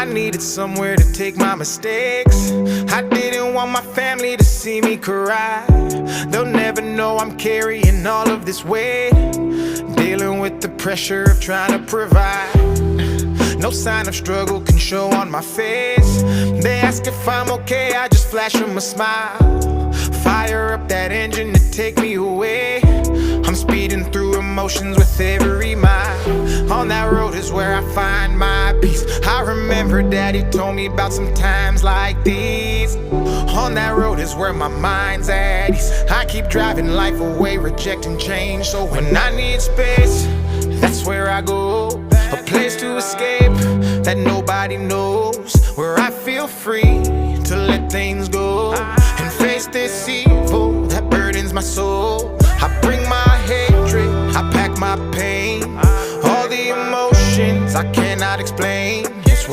I needed somewhere to take my mistakes. I didn't want my family to see me cry. They'll never know I'm carrying all of this weight, dealing with the pressure of trying to provide. No sign of struggle can show on my face. They ask if I'm okay, I just flash them a smile. Fire up that engine to take me away. I'm speeding through emotions with every mile. On that road is where I find my peace. I remember Daddy told me about some times like these. On that road is where my mind's at ease. I keep driving life away, rejecting change. So when I need space, that's where I go. A place to escape that nobody knows, where I feel free to let things go and face this evil that burdens my soul. I bring my hatred, I pack my pain,